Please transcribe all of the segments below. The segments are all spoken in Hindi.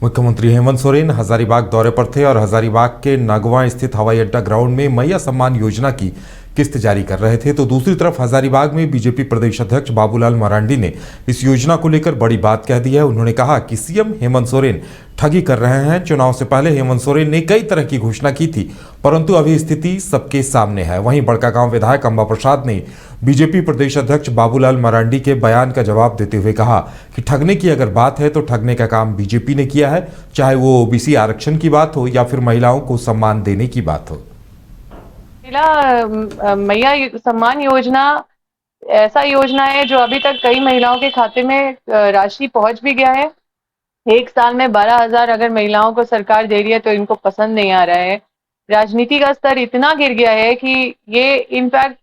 मुख्यमंत्री हेमंत सोरेन हजारीबाग दौरे पर थे और हजारीबाग के नागवा स्थित हवाई अड्डा ग्राउंड में मैया सम्मान योजना की किस्त जारी कर रहे थे। तो दूसरी तरफ हजारीबाग में बीजेपी प्रदेश अध्यक्ष बाबूलाल मरांडी ने इस योजना को लेकर बड़ी बात कह दी है। उन्होंने कहा कि सीएम हेमंत सोरेन ठगी कर रहे हैं। चुनाव से पहले हेमंत सोरेन ने कई तरह की घोषणा की थी, परंतु अभी स्थिति सबके सामने है। वहीं बड़कागांव विधायक अंबा प्रसाद ने बीजेपी प्रदेश अध्यक्ष बाबूलाल मरांडी के बयान का जवाब देते हुए कहा कि ठगने की अगर बात है तो ठगने का काम बीजेपी ने किया है, चाहे वो ओबीसी आरक्षण की बात हो या फिर महिलाओं को सम्मान देने की बात हो। मैया सम्मान योजना ऐसा योजना है जो अभी तक कई महिलाओं के खाते में राशि पहुंच भी गया है। एक साल में 12,000 अगर महिलाओं को सरकार दे रही है तो इनको पसंद नहीं आ रहा है। राजनीति का स्तर इतना गिर गया है कि ये इनफैक्ट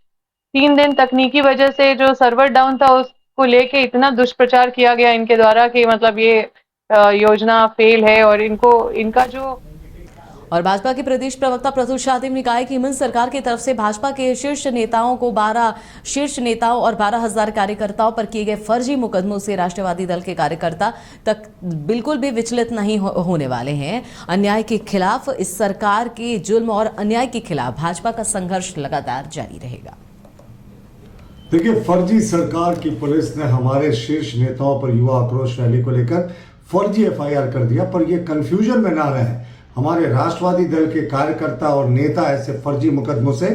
3 दिन तकनीकी वजह से जो सर्वर डाउन था उसको लेके इतना दुष्प्रचार किया गया इनके द्वारा कि मतलब ये योजना फेल है और इनका जो और भाजपा के प्रदेश प्रवक्ता प्रतुल शाह ने कहा है कि हेमंत सरकार की तरफ से भाजपा के शीर्ष नेताओं को 12 शीर्ष नेताओं और 12,000 कार्यकर्ताओं पर किए गए फर्जी मुकदमों से राष्ट्रवादी दल के कार्यकर्ता तक बिल्कुल भी विचलित नहीं होने वाले हैं। अन्याय के खिलाफ, इस सरकार के जुल्म और अन्याय के खिलाफ भाजपा का संघर्ष लगातार जारी रहेगा। देखिए, फर्जी सरकार की पुलिस ने हमारे शीर्ष नेताओं पर युवा आक्रोश रैली को लेकर फर्जी एफआईआर कर दिया, पर यह कंफ्यूजन में ना रहे। हमारे राष्ट्रवादी दल के कार्यकर्ता और नेता ऐसे फर्जी मुकदमों से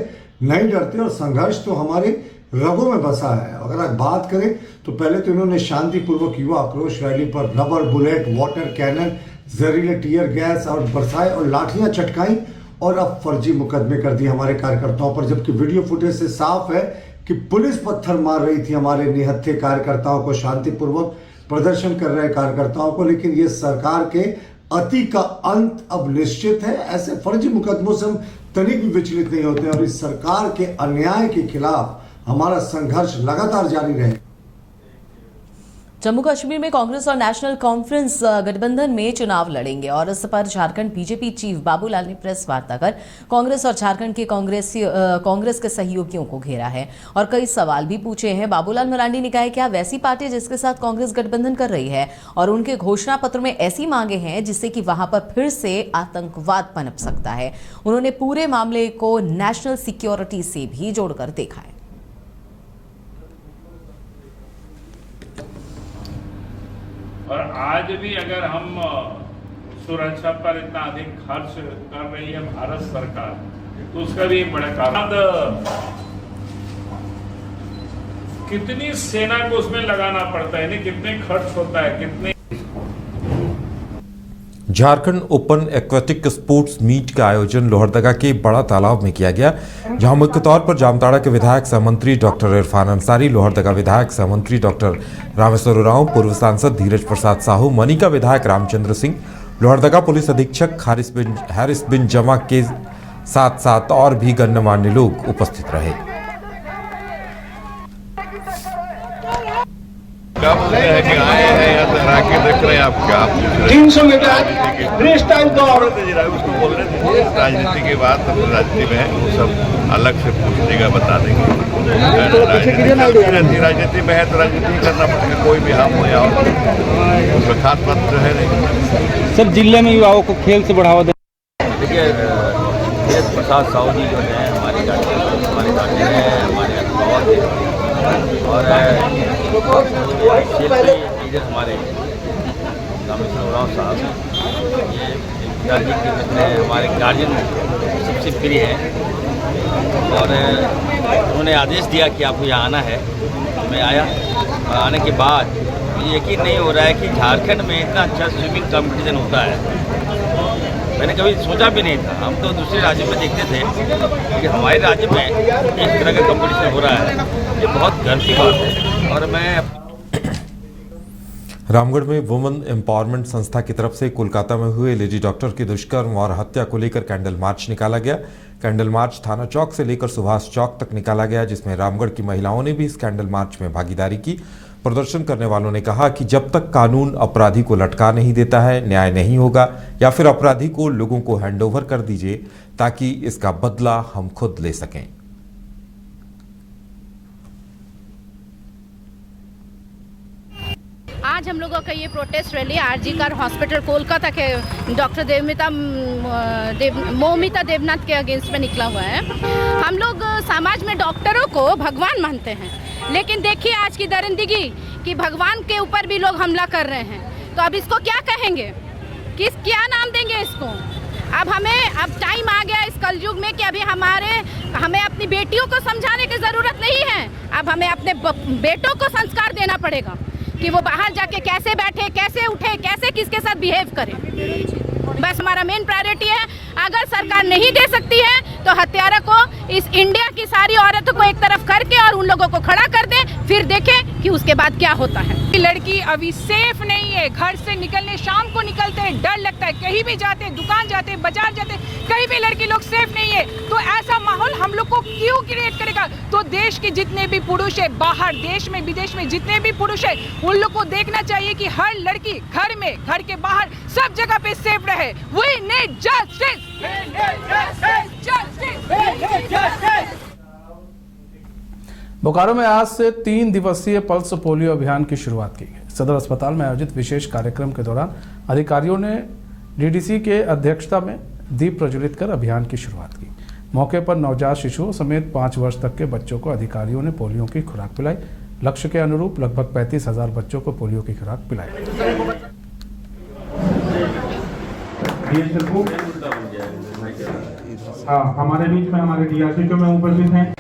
नहीं डरते और संघर्ष तो हमारे रगों में बसा है। अगर आप बात करें तो पहले तो इन्होंने शांतिपूर्वक युवा आक्रोश रैली पर रबर बुलेट, वाटर कैनन, जहरीले टीयर गैस और बरसाए और लाठियां चटकाई और अब फर्जी मुकदमे कर दिए हमारे कार्यकर्ताओं पर, जबकि वीडियो फुटेज से साफ है कि पुलिस पत्थर मार रही थी हमारे निहत्थे कार्यकर्ताओं को, शांतिपूर्वक प्रदर्शन कर रहे कार्यकर्ताओं को। लेकिन ये सरकार के अति का अंत अब निश्चित है। ऐसे फर्जी मुकदमों से हम तनिक भी विचलित नहीं होते और इस सरकार के अन्याय के खिलाफ हमारा संघर्ष लगातार जारी रहे। जम्मू कश्मीर में कांग्रेस और नेशनल कॉन्फ्रेंस गठबंधन में चुनाव लड़ेंगे और इस पर झारखंड बीजेपी चीफ बाबूलाल ने प्रेस वार्ता कर कांग्रेस और झारखंड के कांग्रेस के सहयोगियों को घेरा है और कई सवाल भी पूछे हैं। बाबूलाल मरांडी ने कहा है कि वह ऐसी पार्टी जिसके साथ कांग्रेस गठबंधन कर रही है और उनके घोषणा पत्र में ऐसी मांगे हैं जिससे कि वहां पर फिर से आतंकवाद पनप सकता है। उन्होंने पूरे मामले को नेशनल सिक्योरिटी से भी जोड़कर देखा है। और आज भी अगर हम सुरक्षा पर इतना अधिक खर्च कर रही है भारत सरकार, तो उसका भी एक बड़ा कारण कितनी सेना को उसमें लगाना पड़ता है, नहीं कितने खर्च होता है, कितने। Jharkhand open aquatic sports meet का आयोजन लोहरदगा के बड़ा तालाब में किया गया, जहां मुख्य तौर पर जामताड़ा के विधायक सह मंत्री डॉक्टर इरफान अंसारी, लोहरदगा विधायक सह मंत्री डॉक्टर रामेश्वर उरांव, पूर्व सांसद धीरज प्रसाद साहू, मनिका विधायक रामचंद्र सिंह, लोहरदगा पुलिस अधीक्षक हारिस बिन जमा के साथ साथ और भी गणमान्य लोग उपस्थित रहे। क्या बोलते हैं कि आए हैं या तो आके देख रहे हैं आप क्या 300 मीटर फ्री स्टाइल दौड़ उसको बोल रहे थे राजनीति के बाद राजनीति में है वो सब अलग से पूछ देगा, बता देंगे। राजनीति में है तो राजनीति करना पड़ेगा, कोई भी हम हो या उसका खास बात तो है नहीं। सर, जिले में युवाओं को खेल से बढ़ावा दे। देखिए, धीरज प्रसाद साहू जी जो है हमारे गार्जियन है, हमारे अभिभावक और लीडर हमारे रामेश्वर उरांव साहब, ये पिताजी के मित्र हैं, हमारे गार्जियन सबसे प्रिय हैं और उन्होंने आदेश दिया कि आपको यहाँ आना है। मैं आया और आने के बाद ये यकीन नहीं हो रहा है कि झारखंड में इतना अच्छा स्विमिंग कंपटीशन होता है। मैंने कभी सोचा भी नहीं था। हम तो दूसरे राज्यों में देखते थे, लेकिन हमारे राज्य में इस तरह का कंपटीशन हो रहा है, ये बहुत गर्व की बात है। और मैं रामगढ़ में वुमेन एम्पावरमेंट संस्था की तरफ से कोलकाता में हुए लेडी डॉक्टर की दुष्कर्म और हत्या को लेकर कैंडल मार्च निकाला गया। कैंडल मार्च थाना चौक से लेकर सुभाष चौक तक निकाला गया, जिसमें रामगढ़ की महिलाओं ने भी इस कैंडल मार्च में भागीदारी की। प्रदर्शन करने वालों ने कहा कि जब तक कानून अपराधी को लटका नहीं देता है, न्याय नहीं होगा, या फिर अपराधी को लोगों को हैंडओवर कर दीजिए ताकि इसका बदला हम खुद ले सकें। आज हम लोगों का ये प्रोटेस्ट रैली आरजी कर हॉस्पिटल कोलकाता के डॉक्टर मौमिता देवनाथ के अगेंस्ट में निकला हुआ है। हम लोग समाज में डॉक्टरों को भगवान मानते हैं, लेकिन देखिए आज की दरिंदगी कि भगवान के ऊपर भी लोग हमला कर रहे हैं। तो अब इसको क्या कहेंगे, क्या नाम देंगे इसको? अब टाइम आ गया इस कलयुग में कि अभी हमें अपनी बेटियों को समझाने की ज़रूरत नहीं है। अब हमें अपने बेटों को संस्कार देना पड़ेगा कि वो बाहर जाके कैसे बैठे, कैसे उठे, कैसे किसके साथ बिहेव करें। बस हमारा मेन प्रायोरिटी है। अगर सरकार नहीं दे सकती है तो हत्यारा को, इस इंडिया की सारी औरतों को एक तरफ करके और उन लोगों को खड़ा कर दे, फिर देखें कि उसके बाद क्या होता है। लड़की अभी सेफ नहीं है। घर से निकलने, शाम को निकलते हैं, डर लगता है। कहीं भी जाते हैं, दुकान जाते हैं, बाजार जाते हैं, कहीं भी लड़की लोग सेफ नहीं है। तो ऐसा माहौल हम लोग को क्यों क्रिएट करेगा? तो देश के जितने भी पुरुष है, बाहर देश में विदेश में जितने भी पुरुष है, उन लोग को देखना चाहिए कि हर लड़की घर में, घर के बाहर, सब जगह पे सेफ रहे। We need justice. बोकारो में आज से 3 दिवसीय पल्स पोलियो अभियान की शुरुआत की गई। सदर अस्पताल में आयोजित विशेष कार्यक्रम के दौरान अधिकारियों ने डीडीसी के अध्यक्षता में दीप प्रज्वलित कर अभियान की शुरुआत की। मौके पर नवजात शिशुओं समेत 5 वर्ष तक के बच्चों को अधिकारियों ने पोलियो की खुराक पिलाई। लक्ष्य के अनुरूप लगभग 35,000 बच्चों को पोलियो की खुराक पिलाई। हाँ, हमारे बीच में हमारे डीआरसी जो में उपस्थित हैं।